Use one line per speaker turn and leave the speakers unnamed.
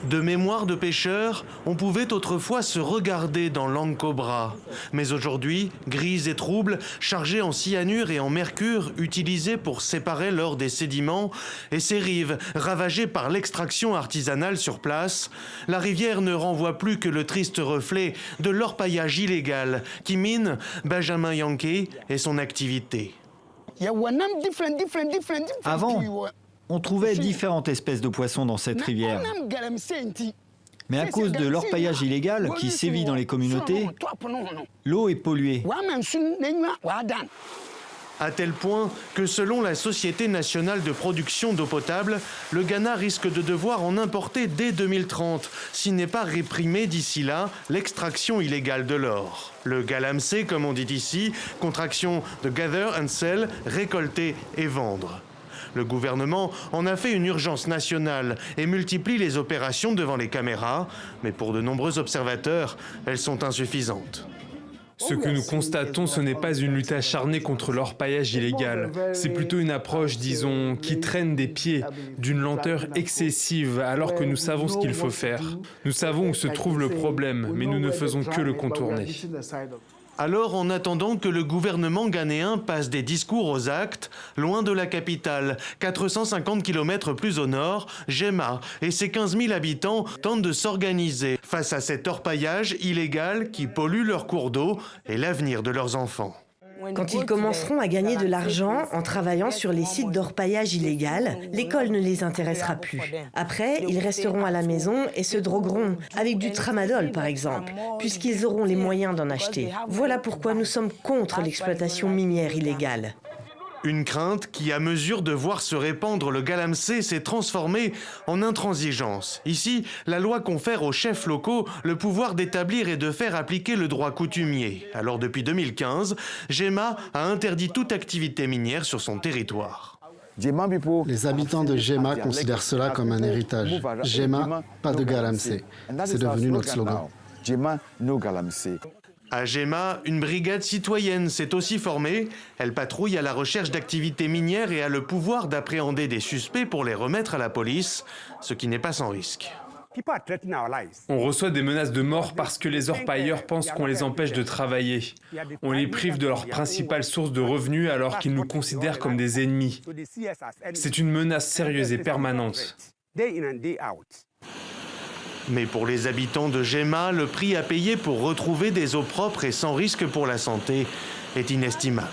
De mémoire de pêcheurs, on pouvait autrefois se regarder dans l'Ancobra. Mais aujourd'hui, grise et trouble, chargée en cyanure et en mercure, utilisée pour séparer l'or des sédiments, et ses rives ravagées par l'extraction artisanale sur place, la rivière ne renvoie plus que le triste reflet de l'orpaillage illégal qui mine Benjamin Yankee et son activité.
Avant, on trouvait différentes espèces de poissons dans cette rivière. Mais à cause de l'orpaillage illégal qui sévit dans les communautés, l'eau est polluée.
À tel point que selon la Société nationale de production d'eau potable, le Ghana risque de devoir en importer dès 2030, s'il n'est pas réprimé d'ici là l'extraction illégale de l'or. Le galamsey, comme on dit ici, contraction de gather and sell, récolter et vendre. Le gouvernement en a fait une urgence nationale et multiplie les opérations devant les caméras, mais pour de nombreux observateurs, elles sont insuffisantes.
Ce que nous constatons, ce n'est pas une lutte acharnée contre l'orpaillage illégal. C'est plutôt une approche, disons, qui traîne des pieds, d'une lenteur excessive, alors que nous savons ce qu'il faut faire. Nous savons où se trouve le problème, mais nous ne faisons que le contourner.
Alors, en attendant que le gouvernement ghanéen passe des discours aux actes, loin de la capitale, 450 km plus au nord, Jema et ses 15 000 habitants tentent de s'organiser face à cet orpaillage illégal qui pollue leur cours d'eau et l'avenir de leurs enfants.
Quand ils commenceront à gagner de l'argent en travaillant sur les sites d'orpaillage illégal, l'école ne les intéressera plus. Après, ils resteront à la maison et se drogueront, avec du tramadol par exemple, puisqu'ils auront les moyens d'en acheter. Voilà pourquoi nous sommes contre l'exploitation minière illégale.
Une crainte qui, à mesure de voir se répandre le galamsey, s'est transformée en intransigeance. Ici, la loi confère aux chefs locaux le pouvoir d'établir et de faire appliquer le droit coutumier. Alors depuis 2015, Jema a interdit toute activité minière sur son territoire.
Les habitants de Jema considèrent cela comme un héritage. Jema, pas de galamsey. C'est devenu notre slogan.
À Jema, une brigade citoyenne s'est aussi formée. Elle patrouille à la recherche d'activités minières et a le pouvoir d'appréhender des suspects pour les remettre à la police, ce qui n'est pas sans risque.
On reçoit des menaces de mort parce que les orpailleurs pensent qu'on les empêche de travailler. On les prive de leur principale source de revenus alors qu'ils nous considèrent comme des ennemis. C'est une menace sérieuse et permanente.
Mais pour les habitants de Jema, le prix à payer pour retrouver des eaux propres et sans risque pour la santé est inestimable.